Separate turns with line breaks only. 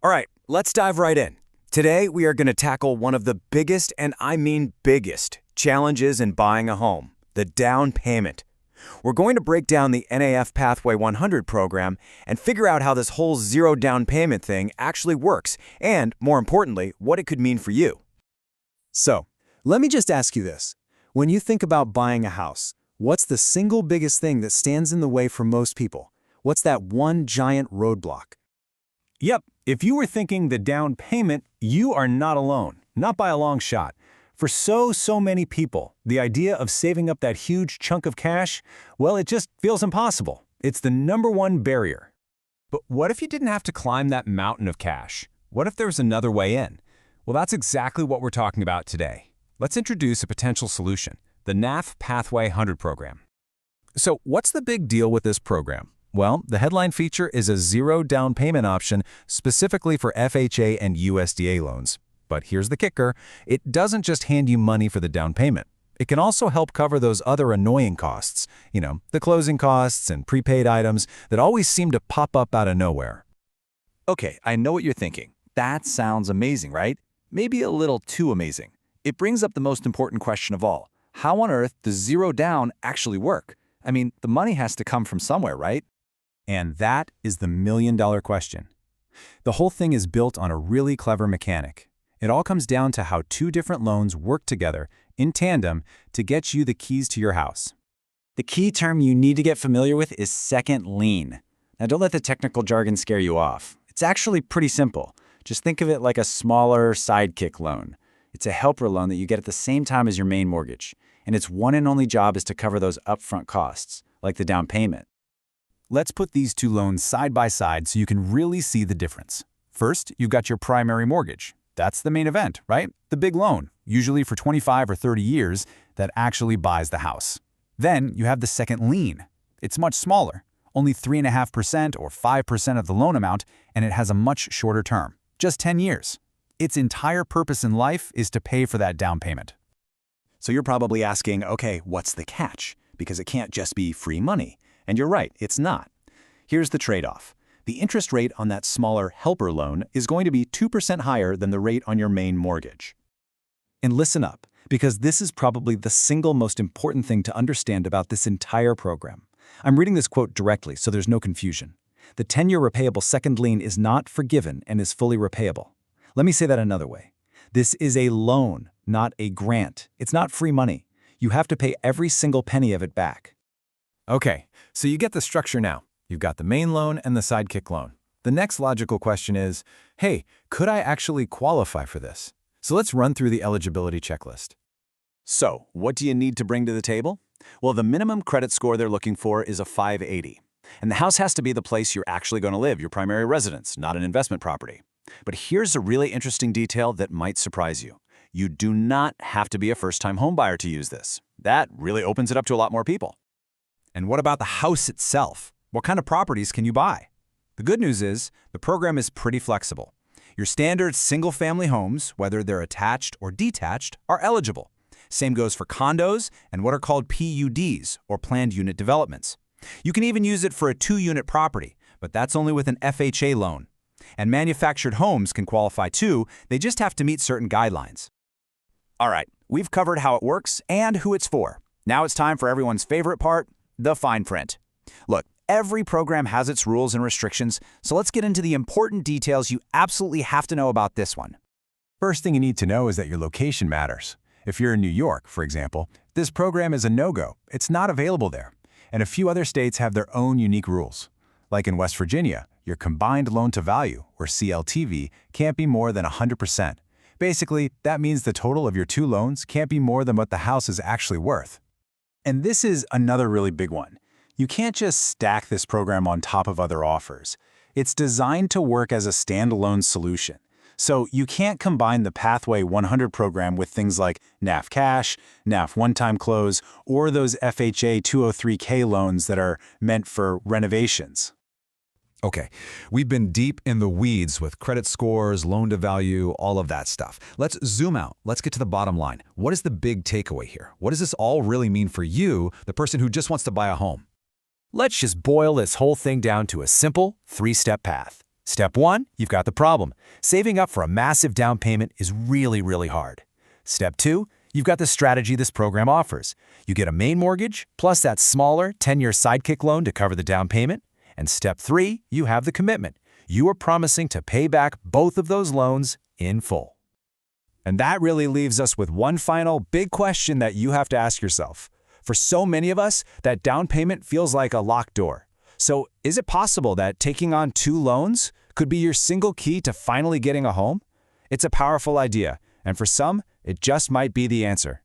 All right, let's dive right in. Today, we are going to tackle one of the biggest, and I mean biggest, challenges in buying a home, the down payment. We're going to break down the NAF Pathway 100 program and figure out how this whole zero down payment thing actually works, and, more importantly, what it could mean for you.
So, let me just ask you this. When you think about buying a house, what's the single biggest thing that stands in the way for most people? What's that one giant roadblock?
Yep, if you were thinking the down payment, you are not alone, not by a long shot. For so many people, the idea of saving up that huge chunk of cash, well, it just feels impossible. It's the #1 barrier. But what if you didn't have to climb that mountain of cash? What if there was another way in? Well, that's exactly what we're talking about today. Let's introduce a potential solution, the NAF Pathway 100 program. So what's the big deal with this program? Well, the headline feature is a zero down payment option specifically for FHA and USDA loans. But here's the kicker, it doesn't just hand you money for the down payment. It can also help cover those other annoying costs, the closing costs and prepaid items that always seem to pop up out of nowhere.
Okay, I know what you're thinking. That sounds amazing, right? Maybe a little too amazing. It brings up the most important question of all. How on earth does zero down actually work? I mean, the money has to come from somewhere, right?
And that is the million-dollar question. The whole thing is built on a really clever mechanic. It all comes down to how two different loans work together in tandem to get you the keys to your house.
The key term you need to get familiar with is second lien. Now, don't let the technical jargon scare you off. It's actually pretty simple. Just think of it like a smaller sidekick loan. It's a helper loan that you get at the same time as your main mortgage, and its one and only job is to cover those upfront costs, like the down payment.
Let's put these two loans side by side so you can really see the difference. First, you've got your primary mortgage. That's the main event, right? The big loan, usually for 25 or 30 years, that actually buys the house. Then you have the second lien. It's much smaller, only 3.5% or 5% of the loan amount, and it has a much shorter term, just 10 years. Its entire purpose in life is to pay for that down payment.
So you're probably asking, okay, what's the catch? Because it can't just be free money. And you're right, it's not. Here's the trade-off. The interest rate on that smaller helper loan is going to be 2% higher than the rate on your main mortgage.
And listen up, because this is probably the single most important thing to understand about this entire program. I'm reading this quote directly, so there's no confusion. The 10-year repayable second lien is not forgiven and is fully repayable. Let me say that another way. This is a loan, not a grant. It's not free money. You have to pay every single penny of it back.
Okay, so you get the structure now. You've got the main loan and the sidekick loan. The next logical question is, hey, could I actually qualify for this? So let's run through the eligibility checklist.
So, what do you need to bring to the table? Well, the minimum credit score they're looking for is a 580. And the house has to be the place you're actually going to live, your primary residence, not an investment property. But here's a really interesting detail that might surprise you. You do not have to be a first-time homebuyer to use this. That really opens it up to a lot more people.
And what about the house itself? What kind of properties can you buy? The good news is the program is pretty flexible. Your standard single-family homes, whether they're attached or detached, are eligible. Same goes for condos and what are called PUDs, or planned unit developments. You can even use it for a 2-unit property, but that's only with an FHA loan. And manufactured homes can qualify too, they just have to meet certain guidelines.
All right, we've covered how it works and who it's for. Now it's time for everyone's favorite part, the fine print. Look, every program has its rules and restrictions, so let's get into the important details you absolutely have to know about this one.
First thing you need to know is that your location matters. If you're in New York, for example, this program is a no-go. It's not available there. And a few other states have their own unique rules. Like in West Virginia, your combined loan-to-value, or CLTV, can't be more than 100%. Basically, that means the total of your two loans can't be more than what the house is actually worth. And this is another really big one. You can't just stack this program on top of other offers. It's designed to work as a standalone solution. So you can't combine the Pathway 100 program with things like NAF Cash, NAF One-Time Close, or those FHA 203K loans that are meant for renovations.
Okay, we've been deep in the weeds with credit scores, loan-to-value, all of that stuff. Let's zoom out. Let's get to the bottom line. What is the big takeaway here? What does this all really mean for you, the person who just wants to buy a home?
Let's just boil this whole thing down to a simple 3-step path.
Step 1, you've got the problem. Saving up for a massive down payment is really, really hard. Step 2, you've got the strategy this program offers. You get a main mortgage, plus that smaller 10-year sidekick loan to cover the down payment. And step 3, you have the commitment. You are promising to pay back both of those loans in full. And that really leaves us with one final big question that you have to ask yourself. For so many of us, that down payment feels like a locked door. So is it possible that taking on 2 loans could be your single key to finally getting a home? It's a powerful idea, and for some, it just might be the answer.